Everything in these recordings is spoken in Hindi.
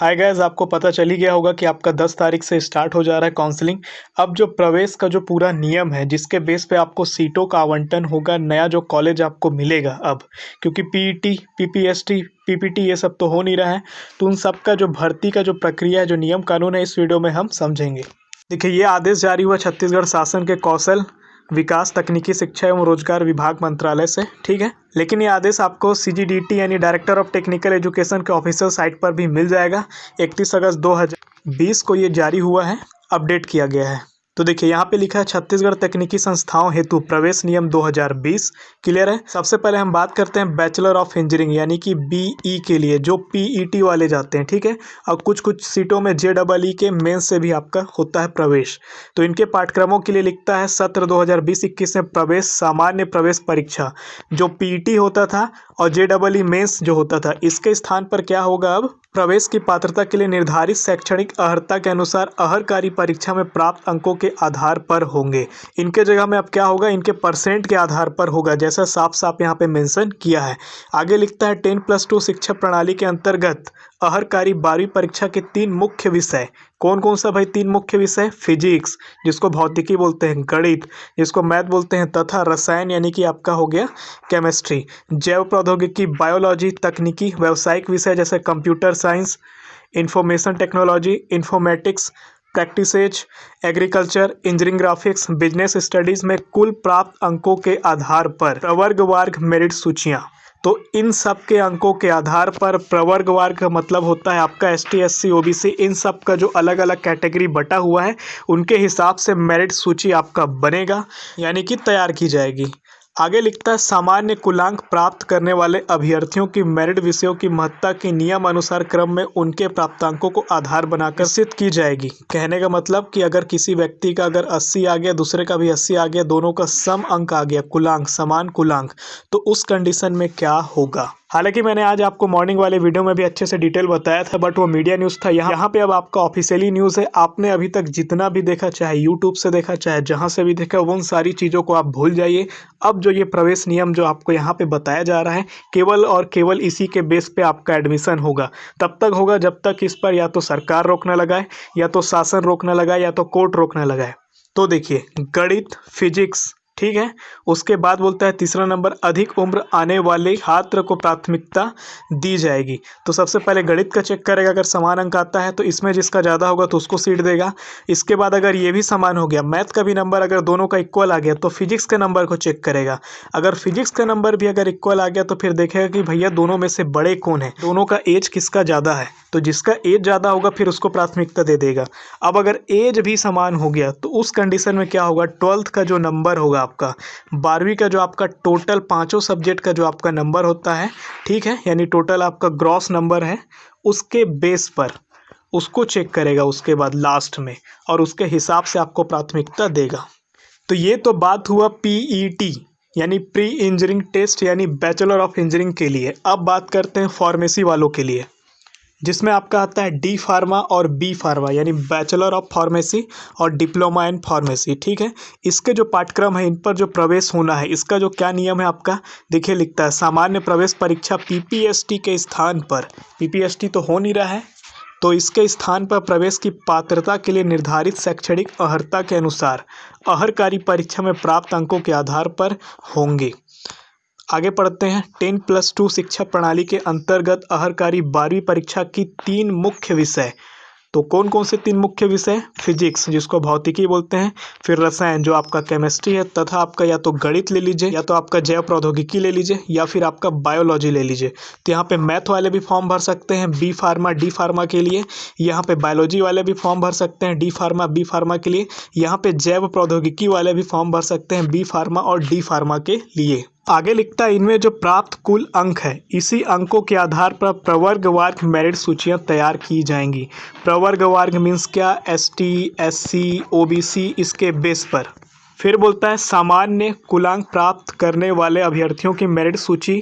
हाय गाइस, आपको पता चल ही गया होगा कि आपका 10 तारीख से स्टार्ट हो जा रहा है काउंसलिंग। अब जो प्रवेश का जो पूरा नियम है जिसके बेस पे आपको सीटों का आवंटन होगा, नया जो कॉलेज आपको मिलेगा अब, क्योंकि पीईटी, पीपीएसटी, पीपीटी ये सब तो हो नहीं रहा है। तो उन सब का जो भर्ती का जो प्रक्रिया है, जो नियम कानून है, इस वीडियो में हम समझेंगे। देखिए, ये आदेश जारी हुआ छत्तीसगढ़ शासन के कौशल विकास, तकनीकी शिक्षा एवं रोजगार विभाग मंत्रालय से, ठीक है। लेकिन ये आदेश आपको सीजीडीटी यानी डायरेक्टर ऑफ टेक्निकल एजुकेशन के ऑफिशियल साइट पर भी मिल जाएगा। 31 अगस्त 2020 को ये जारी हुआ है, अपडेट किया गया है। तो देखिए, यहाँ पे लिखा है छत्तीसगढ़ तकनीकी संस्थाओं हेतु प्रवेश नियम 2020। क्लियर है। सबसे पहले हम बात करते हैं बैचलर ऑफ इंजीनियरिंग यानी कि बीई के लिए, जो पीईटी वाले जाते हैं, ठीक है। और कुछ कुछ सीटों में जेईई के मेंस से भी आपका होता है प्रवेश। तो इनके पाठ्यक्रमों के लिए लिखता है सत्र 2020-21 में प्रवेश सामान्य प्रवेश परीक्षा, जो पीईटी होता था और जेईई मेंस जो होता था, इसके स्थान पर क्या होगा, अब प्रवेश की पात्रता के लिए निर्धारित शैक्षणिक अर्हता के अनुसार अहर्कारी परीक्षा में प्राप्त अंकों के आधार पर होंगे। इनके जगह में अब क्या होगा, इनके परसेंट के आधार पर होगा, जैसा साफ साफ यहाँ पे मेंशन किया है। आगे लिखता है 10+2 शिक्षा प्रणाली के अंतर्गत अहर्कारी 12वीं परीक्षा के 3 मुख्य विषय। कौन कौन सा भाई 3 मुख्य विषय? फिजिक्स, जिसको भौतिकी बोलते हैं, गणित जिसको मैथ बोलते हैं, तथा रसायन यानी कि आपका हो गया केमिस्ट्री, जैव प्रौद्योगिकी, बायोलॉजी, तकनीकी व्यावसायिक विषय जैसे computer science, information technology, informatics, practices, agriculture, engineering, graphics, business studies में कुल प्राप्त अंकों के आधार पर प्रवर्गवार मेरिट सूचियाँ। तो इन सब के अंकों के आधार पर प्रवर्गवार का मतलब होता है आपका एसटी, एससी, ओबीसी, इन सब का जो अलग अलग कैटेगरी बटा हुआ है, उनके हिसाब से मेरिट सूची आपका बनेगा, यानी कि तैयार की जाएगी। आगे लिखता है सामान्य कुलांक प्राप्त करने वाले अभ्यर्थियों की मेरिट विषयों की महत्ता के नियम अनुसार क्रम में उनके प्राप्तांकों को आधार बनाकर निश्चित की जाएगी। कहने का मतलब कि अगर किसी व्यक्ति का अगर 80 आ गया, दूसरे का भी 80 आ गया, दोनों का सम अंक आ गया, कुलांक, समान कुलांक, तो उस कंडीशन में क्या होगा। हालांकि मैंने आज आपको मॉर्निंग वाले वीडियो में भी अच्छे से डिटेल बताया था, बट वो मीडिया न्यूज़ था। यहाँ पे अब आपका ऑफिशियली न्यूज़ है। आपने अभी तक जितना भी देखा, चाहे यूट्यूब से देखा, चाहे जहाँ से भी देखा, उन सारी चीज़ों को आप भूल जाइए। अब जो ये प्रवेश नियम जो आपको यहाँ पे बताया जा रहा है, केवल और केवल इसी के बेस पे आपका एडमिशन होगा। तब तक होगा जब तक इस पर या तो सरकार रोकना लगाए, या तो शासन रोकना लगाए, या तो कोर्ट रोकना लगाए। तो देखिए, गणित, फिजिक्स, ठीक है। उसके बाद बोलता है तीसरा नंबर, अधिक उम्र आने वाले छात्र को प्राथमिकता दी जाएगी। तो सबसे पहले गणित का चेक करेगा, अगर समान अंक आता है तो इसमें जिसका ज़्यादा होगा तो उसको सीट देगा। इसके बाद अगर ये भी समान हो गया, मैथ का भी नंबर अगर दोनों का इक्वल आ गया, तो फिजिक्स के नंबर को चेक करेगा। अगर फिजिक्स का नंबर भी अगर इक्वल आ गया तो फिर देखेगा कि भैया दोनों में से बड़े कौन है, दोनों का एज किसका ज़्यादा है। तो जिसका एज ज़्यादा होगा फिर उसको प्राथमिकता दे देगा। अब अगर एज भी समान हो गया तो उस कंडीशन में क्या होगा, 12th का जो नंबर होगा आपका, 12वीं का जो आपका टोटल पांचों सब्जेक्ट का जो आपका नंबर होता है, ठीक है, यानी टोटल आपका ग्रॉस नंबर है, उसके बेस पर उसको चेक करेगा उसके बाद लास्ट में, और उसके हिसाब से आपको प्राथमिकता देगा। तो ये तो बात हुआ पीईटी यानी प्री इंजीनियरिंग टेस्ट यानी बैचलर ऑफ इंजीनियरिंग के लिए। अब बात करते हैं फार्मेसी वालों के लिए, जिसमें आपका आता है डी फार्मा और बी फार्मा यानी बैचलर ऑफ फार्मेसी और डिप्लोमा इन फार्मेसी, ठीक है। इसके जो पाठ्यक्रम है, इन पर जो प्रवेश होना है, इसका जो क्या नियम है आपका, देखिए लिखता है सामान्य प्रवेश परीक्षा पीपीएसटी के स्थान पर, पीपीएसटी तो हो नहीं रहा है, तो इसके स्थान पर प्रवेश की पात्रता के लिए निर्धारित शैक्षणिक अर्हता के अनुसार अहर्कारी परीक्षा में प्राप्त अंकों के आधार पर होंगे। आगे पढ़ते हैं। 10+2 शिक्षा प्रणाली के अंतर्गत अहर्कारी 12वीं परीक्षा की 3 मुख्य विषय। तो कौन कौन से 3 मुख्य विषय? फिजिक्स, जिसको भौतिकी बोलते हैं, फिर रसायन जो आपका केमिस्ट्री है, तथा आपका या तो गणित ले लीजिए, या तो आपका जैव प्रौद्योगिकी ले लीजिए, या फिर आपका बायोलॉजी ले लीजिए। तो यहाँ पे मैथ वाले भी फॉर्म भर सकते हैं बी फार्मा डी फार्मा के लिए, यहाँ पे बायोलॉजी वाले भी फॉर्म भर सकते हैं डी फार्मा बी फार्मा के लिए, यहाँ पे जैव प्रौद्योगिकी वाले भी फॉर्म भर सकते हैं बी फार्मा और डी फार्मा के लिए। आगे लिखता है इनमें जो प्राप्त कुल अंक है, इसी अंकों के आधार पर प्रवर्गवार मेरिट सूचियां तैयार की जाएंगी। प्रवर्गवार मीन्स क्या? एसटी, एससी, ओबीसी, इसके बेस पर। फिर बोलता है सामान्य कुलांक प्राप्त करने वाले अभ्यर्थियों की मेरिट सूची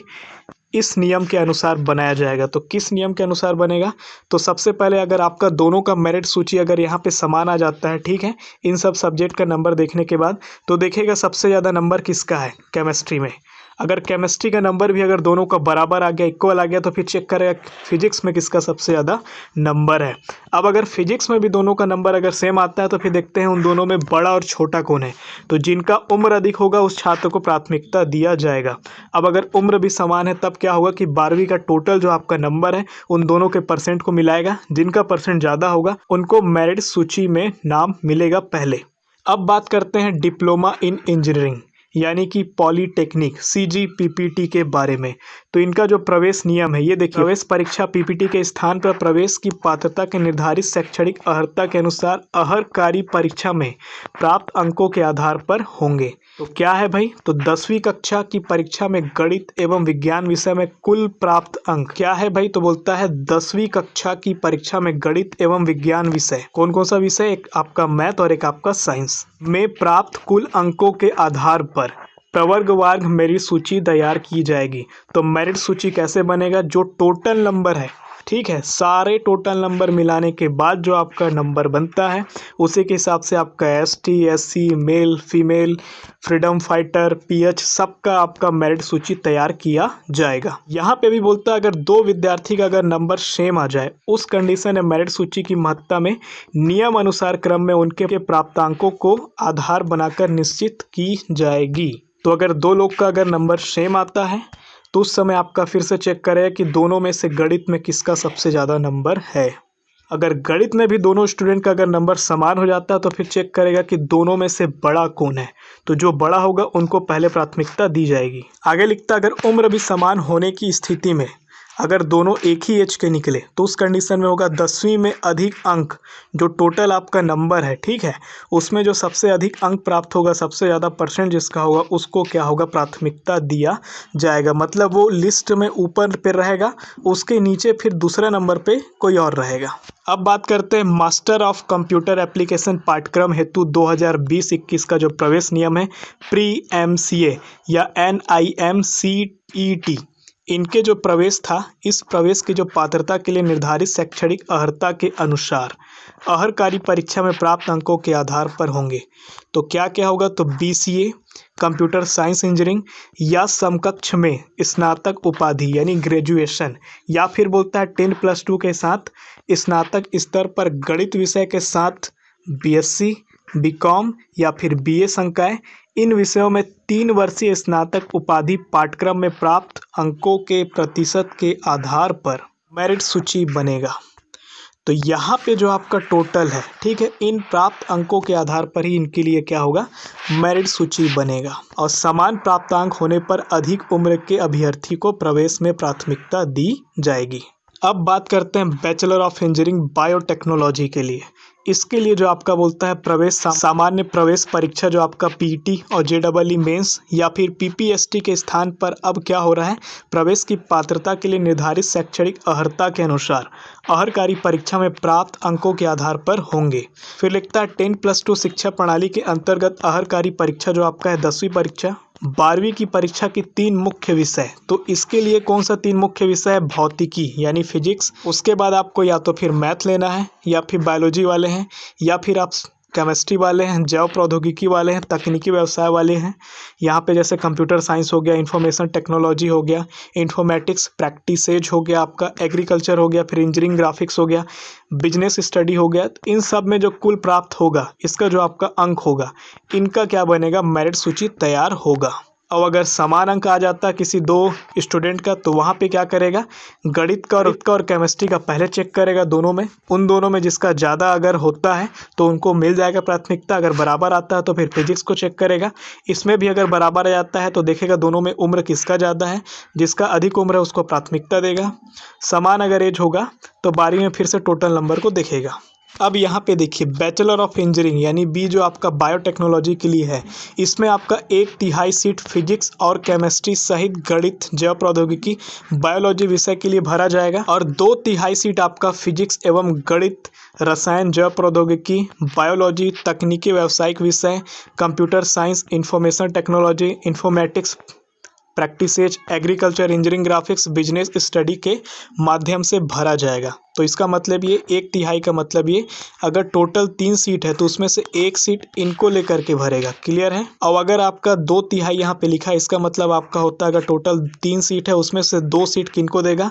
इस नियम के अनुसार बनाया जाएगा। तो किस नियम के अनुसार बनेगा? तो सबसे पहले अगर आपका दोनों का मेरिट सूची अगर यहाँ पे समान आ जाता है, ठीक है, इन सब सब्जेक्ट का नंबर देखने के बाद, तो देखेगा सबसे ज़्यादा नंबर किसका है केमिस्ट्री में। अगर केमिस्ट्री का नंबर भी अगर दोनों का बराबर आ गया, इक्वल आ गया, तो फिर चेक करेगा फिजिक्स में किसका सबसे ज़्यादा नंबर है। अब अगर फिजिक्स में भी दोनों का नंबर अगर सेम आता है तो फिर देखते हैं उन दोनों में बड़ा और छोटा कौन है। तो जिनका उम्र अधिक होगा उस छात्र को प्राथमिकता दिया जाएगा। अब अगर उम्र भी समान है तब क्या होगा कि 12वीं का टोटल जो आपका नंबर है उन दोनों के परसेंट को मिलाएगा, जिनका परसेंट ज़्यादा होगा उनको मेरिट सूची में नाम मिलेगा पहले। अब बात करते हैं डिप्लोमा इन इंजीनियरिंग यानी कि पॉलीटेक्निक CGPPT के बारे में। तो इनका जो प्रवेश नियम है ये देखिए, प्रवेश परीक्षा PPT के स्थान पर प्रवेश की पात्रता के निर्धारित शैक्षणिक अर्हता के अनुसार अहर्कारी परीक्षा में प्राप्त अंकों के आधार पर होंगे। तो क्या है भाई, तो 10वीं कक्षा की परीक्षा में गणित एवं विज्ञान विषय में कुल प्राप्त अंक क्या है भाई, तो बोलता है 10वीं कक्षा की परीक्षा में गणित एवं विज्ञान विषय, कौन कौन सा विषय, एक आपका मैथ और एक आपका साइंस में प्राप्त कुल अंकों के आधार पर प्रवर्गवार मेरिट सूची तैयार की जाएगी। तो मेरिट सूची कैसे बनेगा, जो टोटल नंबर है, ठीक है, सारे टोटल नंबर मिलाने के बाद जो आपका नंबर बनता है उसी के हिसाब से आपका ST SC male female freedom fighter PH सबका आपका मेरिट सूची तैयार किया जाएगा। यहाँ पे भी बोलता है अगर दो विद्यार्थी का अगर नंबर सेम आ जाए उस कंडीशन में मेरिट सूची की महत्ता में नियम अनुसार क्रम में उनके प्राप्तांकों को आधार बनाकर निश्चित की जाएगी। तो अगर दो लोग का अगर नंबर सेम आता है तो उस समय आपका फिर से चेक करेगा कि दोनों में से गणित में किसका सबसे ज़्यादा नंबर है। अगर गणित में भी दोनों स्टूडेंट का अगर नंबर समान हो जाता है तो फिर चेक करेगा कि दोनों में से बड़ा कौन है। तो जो बड़ा होगा उनको पहले प्राथमिकता दी जाएगी। आगे लिखता है अगर उम्र भी समान होने की स्थिति में अगर दोनों एक ही एज के निकले तो उस कंडीशन में होगा 10वीं में अधिक अंक, जो टोटल आपका नंबर है, ठीक है, उसमें जो सबसे अधिक अंक प्राप्त होगा, सबसे ज़्यादा परसेंट जिसका होगा उसको क्या होगा, प्राथमिकता दिया जाएगा। मतलब वो लिस्ट में ऊपर पे रहेगा, उसके नीचे फिर दूसरा नंबर पे कोई और रहेगा। अब बात करते हैं मास्टर ऑफ कंप्यूटर एप्लीकेशन पाठ्यक्रम हेतु 2020-21 का जो प्रवेश नियम है प्री MCA या NIMCET, इनके जो प्रवेश था, इस प्रवेश की जो पात्रता के लिए निर्धारित शैक्षणिक अर्हता के अनुसार अहर्कारी परीक्षा में प्राप्त अंकों के आधार पर होंगे। तो क्या क्या होगा, तो BCA कंप्यूटर साइंस इंजीनियरिंग या समकक्ष में स्नातक उपाधि यानी ग्रेजुएशन, या फिर बोलता है 10+2 के साथ स्नातक स्तर पर गणित विषय के साथ BSc BCom या फिर BA संकाय, इन विषयों में 3 वर्षीय स्नातक उपाधि पाठ्यक्रम में प्राप्त अंकों के प्रतिशत के आधार पर मेरिट सूची बनेगा। तो यहाँ पे जो आपका टोटल है, ठीक है, इन प्राप्त अंकों के आधार पर ही इनके लिए क्या होगा, मेरिट सूची बनेगा। और समान प्राप्तांक होने पर अधिक उम्र के अभ्यर्थी को प्रवेश में प्राथमिकता दी जाएगी। अब बात करते हैं बैचलर ऑफ इंजीनियरिंग बायोटेक्नोलॉजी के लिए। इसके लिए जो आपका बोलता है प्रवेश सामान्य प्रवेश परीक्षा जो आपका PET और JEE मेंस या फिर PPST के स्थान पर अब क्या हो रहा है, प्रवेश की पात्रता के लिए निर्धारित शैक्षणिक अर्हता के अनुसार अहर्कारी परीक्षा में प्राप्त अंकों के आधार पर होंगे। फिर लिखता है 10+2 शिक्षा प्रणाली के अंतर्गत अहर्कारी परीक्षा जो आपका है 10वीं परीक्षा 12वीं की परीक्षा की 3 मुख्य विषय। तो इसके लिए कौन सा 3 मुख्य विषय है, भौतिकी यानी फिजिक्स, उसके बाद आपको या तो फिर मैथ लेना है या फिर बायोलॉजी वाले हैं या फिर आप केमिस्ट्री वाले हैं, जैव प्रौद्योगिकी वाले हैं, तकनीकी व्यवसाय वाले हैं। यहाँ पे जैसे कंप्यूटर साइंस हो गया, इंफॉर्मेशन टेक्नोलॉजी हो गया, इंफॉर्मेटिक्स प्रैक्टिसेज हो गया, आपका एग्रीकल्चर हो गया, फिर इंजीनियरिंग ग्राफिक्स हो गया, बिजनेस स्टडी हो गया। तो इन सब में जो कुल प्राप्त होगा, इसका जो आपका अंक होगा, इनका क्या बनेगा, मेरिट सूची तैयार होगा। और अगर समान अंक आ जाता है किसी दो स्टूडेंट का तो वहाँ पे क्या करेगा, गणित का और केमिस्ट्री का पहले चेक करेगा दोनों में, उन दोनों में जिसका ज़्यादा अगर होता है तो उनको मिल जाएगा प्राथमिकता। अगर बराबर आता है तो फिर फिजिक्स को चेक करेगा, इसमें भी अगर बराबर आ जाता है तो देखेगा दोनों में उम्र किसका ज़्यादा है, जिसका अधिक उम्र है उसको प्राथमिकता देगा। समान अगर एज होगा तो 12वीं में फिर से टोटल नंबर को देखेगा। अब यहाँ पे देखिए बैचलर ऑफ इंजीनियरिंग यानी B जो आपका बायोटेक्नोलॉजी के लिए है, इसमें आपका 1/3 सीट फिजिक्स और केमिस्ट्री सहित गणित जैव प्रौद्योगिकी बायोलॉजी विषय के लिए भरा जाएगा और 2/3 सीट आपका फिजिक्स एवं गणित रसायन जैव प्रौद्योगिकी बायोलॉजी तकनीकी व्यावसायिक विषय computer science information technology informatics practices, agriculture, engineering, graphics, business study के माध्यम से भरा जाएगा। तो इसका मतलब ये 1/3 का मतलब ये, अगर टोटल 3 सीट है तो उसमें से 1 सीट इनको लेकर के भरेगा। क्लियर है। और अगर आपका 2/3 यहाँ पे लिखा है, इसका मतलब आपका होता है अगर टोटल 3 सीट है उसमें से 2 सीट किनको देगा,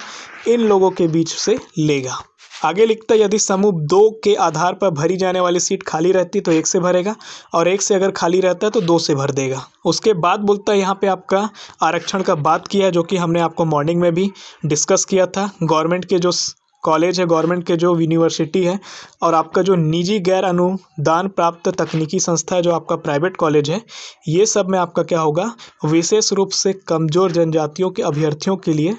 इन लोगों के बीच से लेगा। आगे लिखता है यदि समूह 2 के आधार पर भरी जाने वाली सीट खाली रहती तो 1 से भरेगा, और 1 से अगर खाली रहता है तो 2 से भर देगा। उसके बाद बोलता है यहाँ पे आपका आरक्षण का बात किया है, जो कि हमने आपको मॉर्निंग में भी डिस्कस किया था। गवर्नमेंट के जो कॉलेज है, गवर्नमेंट के जो यूनिवर्सिटी है, और आपका जो निजी गैर अनुदान प्राप्त तकनीकी संस्था है जो आपका प्राइवेट कॉलेज है, ये सब में आपका क्या होगा, विशेष रूप से कमजोर जनजातियों के अभ्यर्थियों के लिए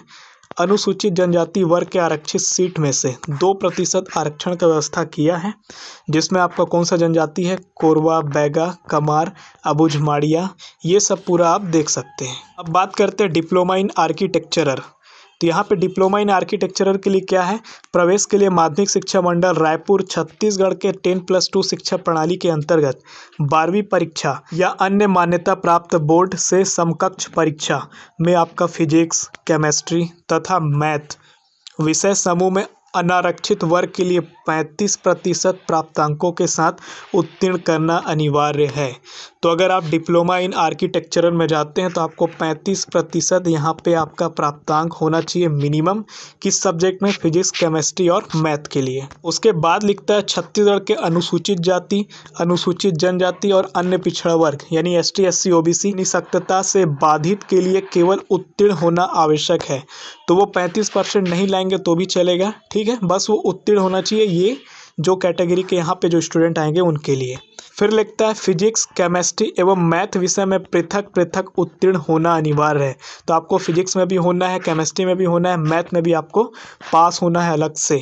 अनुसूचित जनजाति वर्ग के आरक्षित सीट में से 2% आरक्षण का व्यवस्था किया है, जिसमें आपका कौन सा जनजाति है, कोरवा, बैगा, कमार, अबुझ माड़िया, ये सब पूरा आप देख सकते हैं। अब बात करते हैं डिप्लोमा इन आर्किटेक्चरर। तो यहाँ पे डिप्लोमा इन आर्किटेक्चरर के लिए क्या है, प्रवेश के लिए माध्यमिक शिक्षा मंडल रायपुर छत्तीसगढ़ के 10+2 शिक्षा प्रणाली के अंतर्गत 12वीं परीक्षा या अन्य मान्यता प्राप्त बोर्ड से समकक्ष परीक्षा में आपका फिजिक्स, केमिस्ट्री तथा मैथ विषय समूह में अनारक्षित वर्ग के लिए 35% प्राप्तांकों के साथ उत्तीर्ण करना अनिवार्य है। तो अगर आप डिप्लोमा इन आर्किटेक्चरल में जाते हैं तो आपको 35% यहाँ पे आपका प्राप्तांक होना चाहिए मिनिमम, किस सब्जेक्ट में, फिजिक्स, केमिस्ट्री और मैथ के लिए। उसके बाद लिखता है छत्तीसगढ़ के अनुसूचित जाति, अनुसूचित जनजाति और अन्य पिछड़ा वर्ग यानी ST SC OBC निःशक्तता से बाधित के लिए केवल उत्तीर्ण होना आवश्यक है। तो वो 35% नहीं लाएंगे तो भी चलेगा, ठीक है, बस वो उत्तीर्ण होना चाहिए। ये जो कैटेगरी के यहाँ पे जो स्टूडेंट आएंगे उनके लिए। फिर लिखता है फिजिक्स, केमिस्ट्री एवं मैथ विषय में पृथक पृथक उत्तीर्ण होना अनिवार्य है। तो आपको फिजिक्स में भी होना है, केमिस्ट्री में भी होना है, मैथ में भी आपको पास होना है अलग से।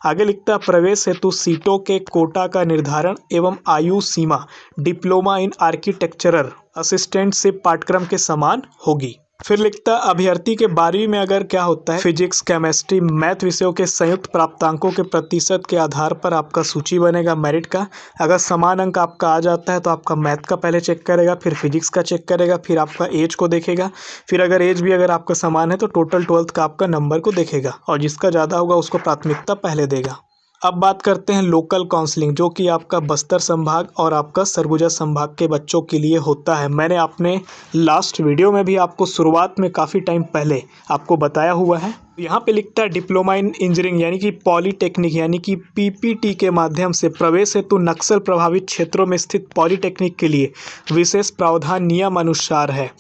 आगे लिखता है प्रवेश हेतु सीटों के कोटा का निर्धारण एवं आयु सीमा डिप्लोमा इन आर्किटेक्चरर असिस्टेंटशिप पाठ्यक्रम के समान होगी। फिर लिखता है अभ्यर्थी के 12वीं में अगर क्या होता है, फिजिक्स, केमिस्ट्री, मैथ विषयों के संयुक्त प्राप्तांकों के प्रतिशत के आधार पर आपका सूची बनेगा मेरिट का। अगर समान अंक आपका आ जाता है तो आपका मैथ का पहले चेक करेगा, फिर फिजिक्स का चेक करेगा, फिर आपका एज को देखेगा, फिर अगर एज भी अगर आपका समान है तो टोटल 12th का आपका नंबर को देखेगा, और जिसका ज़्यादा होगा उसको प्राथमिकता पहले देगा। अब बात करते हैं लोकल काउंसलिंग, जो कि आपका बस्तर संभाग और आपका सरगुजा संभाग के बच्चों के लिए होता है। मैंने अपने लास्ट वीडियो में भी आपको शुरुआत में काफ़ी टाइम पहले आपको बताया हुआ है। यहाँ पे लिखता है डिप्लोमा इन इंजीनियरिंग यानी कि पॉलीटेक्निक यानी कि PPT के माध्यम से प्रवेश हेतु नक्सल प्रभावित क्षेत्रों में स्थित पॉलीटेक्निक के लिए विशेष प्रावधान नियम अनुसार है।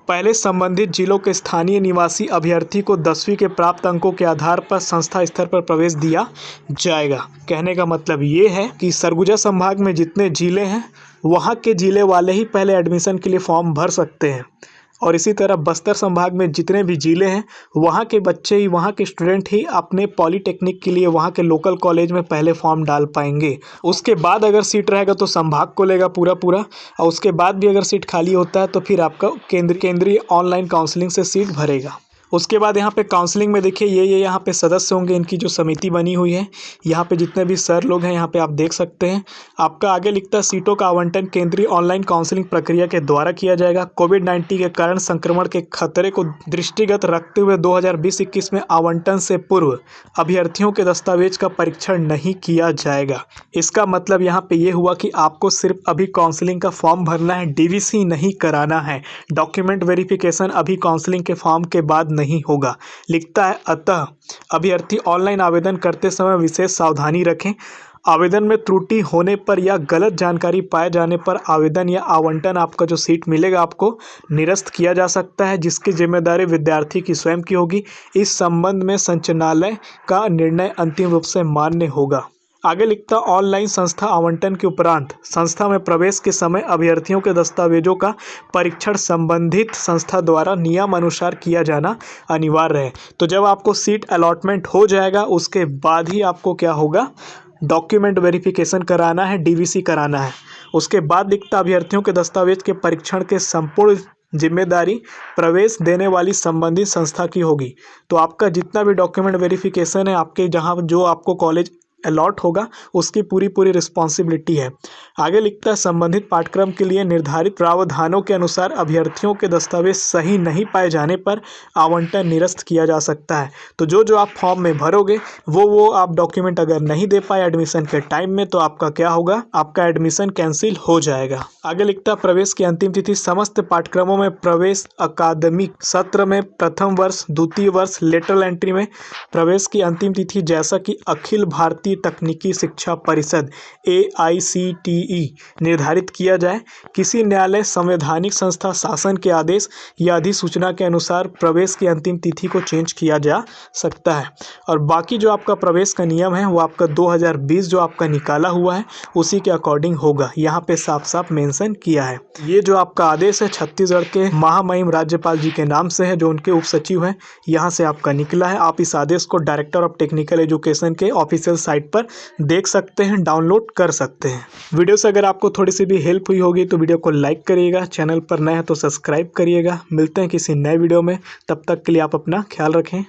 पहले संबंधित जिलों के स्थानीय निवासी अभ्यर्थी को 10वीं के प्राप्त अंकों के आधार पर संस्था स्तर पर प्रवेश दिया जाएगा। कहने का मतलब ये है कि सरगुजा संभाग में जितने जिले हैं वहाँ के जिले वाले ही पहले एडमिशन के लिए फॉर्म भर सकते हैं, और इसी तरह बस्तर संभाग में जितने भी जिले हैं वहाँ के बच्चे ही, वहाँ के स्टूडेंट ही अपने पॉलीटेक्निक के लिए वहाँ के लोकल कॉलेज में पहले फॉर्म डाल पाएंगे। उसके बाद अगर सीट रहेगा तो संभाग को लेगा पूरा, और उसके बाद भी अगर सीट खाली होता है तो फिर आपका केंद्रीय ऑनलाइन काउंसलिंग से सीट भरेगा। उसके बाद यहाँ पे काउंसलिंग में देखिए ये यहाँ पे सदस्य होंगे, इनकी जो समिति बनी हुई है, यहाँ पे जितने भी सर लोग हैं यहाँ पे आप देख सकते हैं। आपका आगे लिखता है सीटों का आवंटन केंद्रीय ऑनलाइन काउंसलिंग प्रक्रिया के द्वारा किया जाएगा। कोविड-19 के कारण संक्रमण के खतरे को दृष्टिगत रखते हुए 2020-21 में आवंटन से पूर्व अभ्यर्थियों के दस्तावेज का परीक्षण नहीं किया जाएगा। इसका मतलब यहाँ पे ये हुआ कि आपको सिर्फ अभी काउंसलिंग का फॉर्म भरना है, DVC नहीं कराना है। डॉक्यूमेंट वेरिफिकेशन अभी काउंसलिंग के फॉर्म के बाद नहीं होगा। लिखता है अतः अभ्यर्थी ऑनलाइन आवेदन करते समय विशेष सावधानी रखें। आवेदन में त्रुटि होने पर या गलत जानकारी पाए जाने पर आवेदन या आवंटन आपका जो सीट मिलेगा आपको निरस्त किया जा सकता है, जिसकी जिम्मेदारी विद्यार्थी की स्वयं की होगी। इस संबंध में संचालनालय का निर्णय अंतिम रूप से मान्य होगा। आगे लिखता ऑनलाइन संस्था आवंटन के उपरांत संस्था में प्रवेश के समय अभ्यर्थियों के दस्तावेजों का परीक्षण संबंधित संस्था द्वारा नियम अनुसार किया जाना अनिवार्य है। तो जब आपको सीट अलॉटमेंट हो जाएगा उसके बाद ही आपको क्या होगा, डॉक्यूमेंट वेरिफिकेशन कराना है, DVC कराना है। उसके बाद लिखता अभ्यर्थियों के दस्तावेज के परीक्षण के संपूर्ण जिम्मेदारी प्रवेश देने वाली संबंधित संस्था की होगी। तो आपका जितना भी डॉक्यूमेंट वेरिफिकेशन है, आपके जहाँ जो आपको कॉलेज अलॉट होगा उसकी पूरी रिस्पॉन्सिबिलिटी है। आगे लिखता है संबंधित पाठ्यक्रम के लिए निर्धारित प्रावधानों के अनुसार अभ्यर्थियों के दस्तावेज सही नहीं पाए जाने पर आवंटन निरस्त किया जा सकता है। तो जो आप फॉर्म में भरोगे वो आप डॉक्यूमेंट अगर नहीं दे पाए एडमिशन के टाइम में तो आपका क्या होगा, आपका एडमिशन कैंसिल हो जाएगा। आगे लिखता है प्रवेश की अंतिम तिथि समस्त पाठ्यक्रमों में प्रवेश अकादमिक सत्र में प्रथम वर्ष द्वितीय वर्ष लेटरल एंट्री में प्रवेश की अंतिम तिथि जैसा कि अखिल भारतीय तकनीकी शिक्षा परिषद AICTE निर्धारित किया जाए। किसी न्यायालय, संवैधानिक संस्था, शासन के आदेश या अधिसूचना के अनुसार प्रवेश की अंतिम तिथि को चेंज किया जा सकता है। और बाकी जो आपका प्रवेश का नियम है वो आपका 2020 जो आपका निकाला हुआ है उसी के अकॉर्डिंग होगा, यहाँ पे साफ साफ मेंशन किया है। ये जो आपका आदेश है छत्तीसगढ़ के महामहिम राज्यपाल जी के नाम से है, जो उनके उप सचिव हैं, यहाँ से आपका निकला है। आप इस आदेश को डायरेक्टर ऑफ टेक्निकल एजुकेशन के ऑफिशियल साइट पर देख सकते हैं, डाउनलोड कर सकते हैं। वीडियो से अगर आपको थोड़ी सी भी हेल्प हुई होगी तो वीडियो को लाइक करिएगा, चैनल पर नए हैं तो सब्सक्राइब करिएगा। मिलते हैं किसी नए वीडियो में, तब तक के लिए आप अपना ख्याल रखें।